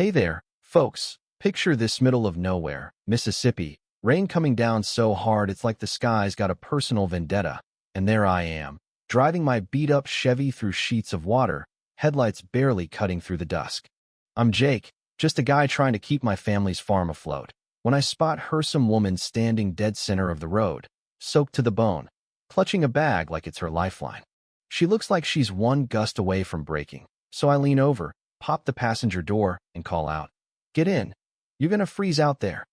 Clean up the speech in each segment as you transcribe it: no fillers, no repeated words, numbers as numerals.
Hey there, folks. Picture this middle of nowhere, Mississippi, rain coming down so hard it's like the sky's got a personal vendetta, and there I am, driving my beat-up Chevy through sheets of water, headlights barely cutting through the dusk. I'm Jake, just a guy trying to keep my family's farm afloat, when I spot some woman standing dead center of the road, soaked to the bone, clutching a bag like it's her lifeline. She looks like she's one gust away from breaking, so I lean over, pop the passenger door, and call out, "Get in. You're gonna freeze out there."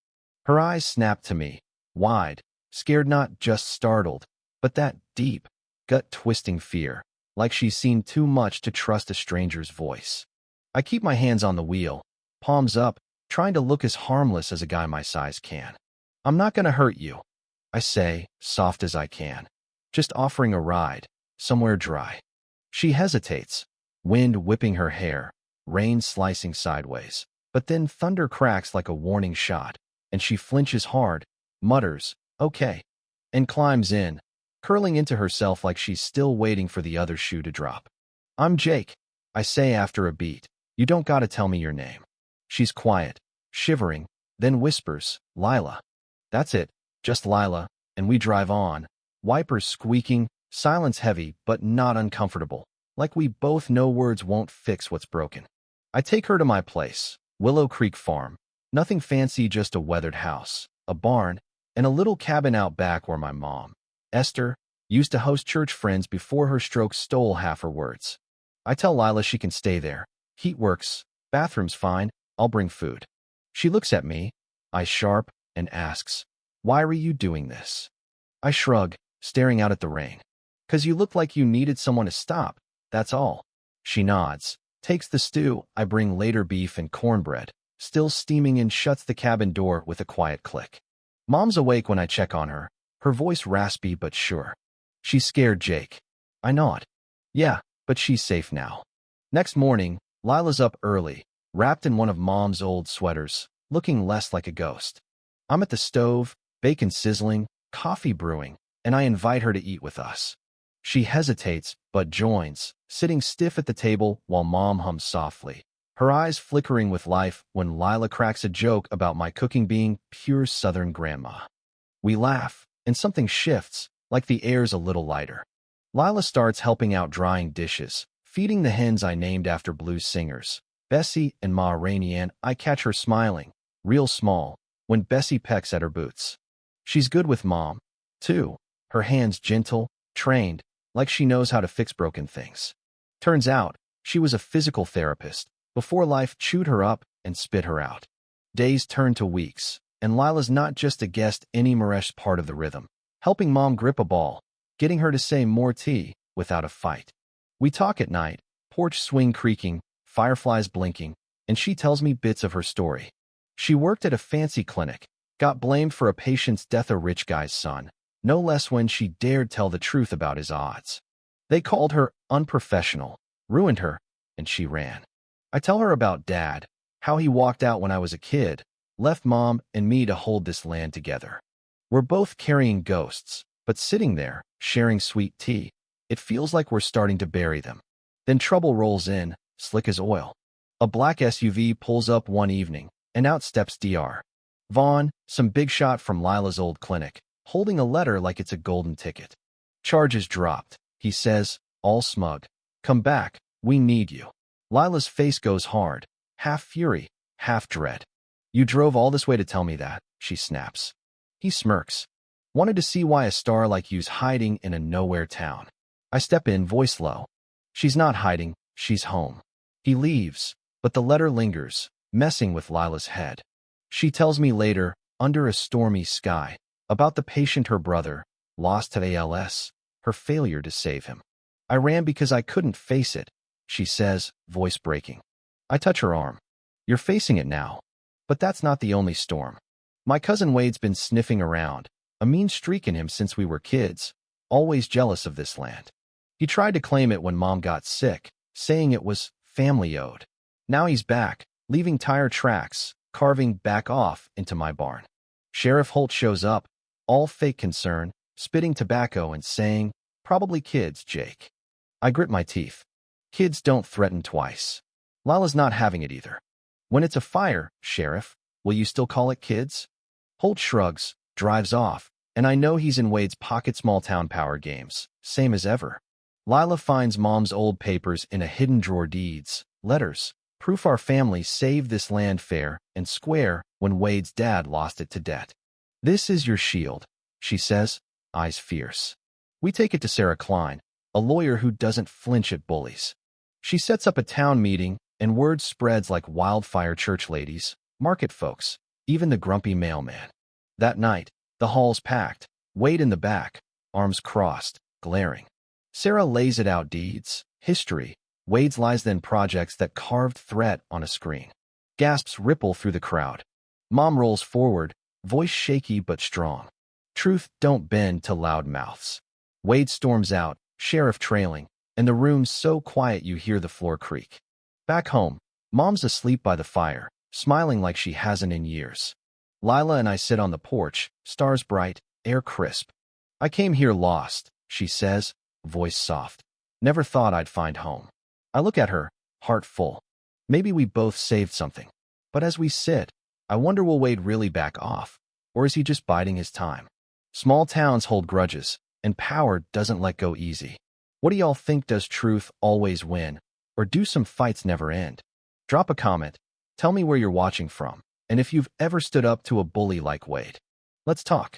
Her eyes snap to me, wide, scared, not just startled, but that deep, gut-twisting fear, like she's seen too much to trust a stranger's voice. I keep my hands on the wheel, palms up, trying to look as harmless as a guy my size can. "I'm not gonna hurt you," I say, soft as I can, just offering a ride, somewhere dry. She hesitates, wind whipping her hair, rain slicing sideways, but then thunder cracks like a warning shot, and she flinches hard, mutters, "Okay," and climbs in, curling into herself like she's still waiting for the other shoe to drop. "I'm Jake," I say after a beat. "You don't gotta tell me your name." She's quiet, shivering, then whispers, "Lila." That's it, just Lila, and we drive on, wipers squeaking, silence heavy but not uncomfortable, like we both know words won't fix what's broken. I take her to my place, Willow Creek Farm. Nothing fancy, just a weathered house, a barn, and a little cabin out back where my mom, Esther, used to host church friends before her stroke stole half her words. I tell Lila she can stay there. Heat works, bathroom's fine, I'll bring food. She looks at me, eyes sharp, and asks, "Why are you doing this?" I shrug, staring out at the rain. "'Cause you look like you needed someone to stop, that's all." She nods, takes the stew I bring later, beef and cornbread, still steaming, and shuts the cabin door with a quiet click. Mom's awake when I check on her voice raspy but sure. "She's scared, Jake." I nod. "Yeah, but she's safe now." Next morning, Lila's up early, wrapped in one of Mom's old sweaters, looking less like a ghost. I'm at the stove, bacon sizzling, coffee brewing, and I invite her to eat with us. She hesitates, but joins, sitting stiff at the table while Mom hums softly, her eyes flickering with life when Lila cracks a joke about my cooking being pure Southern grandma. We laugh, and something shifts, like the air's a little lighter. Lila starts helping out drying dishes, feeding the hens I named after blues singers, Bessie and Ma Rainey, and I catch her smiling, real small, when Bessie pecks at her boots. She's good with Mom, too, her hands gentle, trained, like she knows how to fix broken things. Turns out, she was a physical therapist, before life chewed her up and spit her out. Days turn to weeks, and Lila's not just a guest anymore, part of the rhythm, helping Mom grip a ball, getting her to say more tea without a fight. We talk at night, porch swing creaking, fireflies blinking, and she tells me bits of her story. She worked at a fancy clinic, got blamed for a patient's death, a rich guy's son, no less, when she dared tell the truth about his odds. They called her unprofessional, ruined her, and she ran. I tell her about Dad, how he walked out when I was a kid, left Mom and me to hold this land together. We're both carrying ghosts, but sitting there, sharing sweet tea, it feels like we're starting to bury them. Then trouble rolls in, slick as oil. A black SUV pulls up one evening, and out steps Dr. Vaughn, some big shot from Lila's old clinic, holding a letter like it's a golden ticket. "Charges dropped," he says, all smug. "Come back, we need you." Lila's face goes hard, half fury, half dread. "You drove all this way to tell me that," she snaps. He smirks. "Wanted to see why a star like you's hiding in a nowhere town." I step in, voice low. "She's not hiding, she's home." He leaves, but the letter lingers, messing with Lila's head. She tells me later, under a stormy sky, about the patient her brother, lost to ALS, her failure to save him. "I ran because I couldn't face it," she says, voice breaking. I touch her arm. "You're facing it now. But that's not the only storm. My cousin Wade's been sniffing around, a mean streak in him since we were kids, always jealous of this land. He tried to claim it when Mom got sick, saying it was family owed. Now he's back, leaving tire tracks, carving back off into my barn. Sheriff Holt shows up, all fake concern, spitting tobacco and saying, 'Probably kids, Jake.' I grit my teeth. Kids don't threaten twice. Lila's not having it either. When it's a fire, Sheriff, will you still call it kids? Holt shrugs, drives off, and I know he's in Wade's pocket small-town power games, same as ever. Lila finds Mom's old papers in a hidden drawer, deeds, letters, proof our family saved this land fair and square when Wade's dad lost it to debt. This is your shield, she says, eyes fierce. We take it to Sarah Klein, a lawyer who doesn't flinch at bullies. She sets up a town meeting, and word spreads like wildfire. Church ladies, market folks, even the grumpy mailman. That night, the hall's packed, Wade in the back, arms crossed, glaring. Sarah lays it out, deeds, history, Wade's lies, then projects, that carved threat on a screen. Gasps ripple through the crowd. Mom rolls forward, voice shaky but strong. Truth don't bend to loud mouths. Wade storms out, Sheriff trailing, and the room's so quiet you hear the floor creak. Back home, Mom's asleep by the fire, smiling like she hasn't in years. Lila and I sit on the porch, stars bright, air crisp. I came here lost, she says, voice soft. Never thought I'd find home. I look at her, heart full. Maybe we both saved something. But as we sit, I wonder, will Wade really back off? Or is he just biding his time? Small towns hold grudges, and power doesn't let go easy. What do y'all think? Does truth always win? Or do some fights never end? Drop a comment, tell me where you're watching from, and if you've ever stood up to a bully like Wade. Let's talk.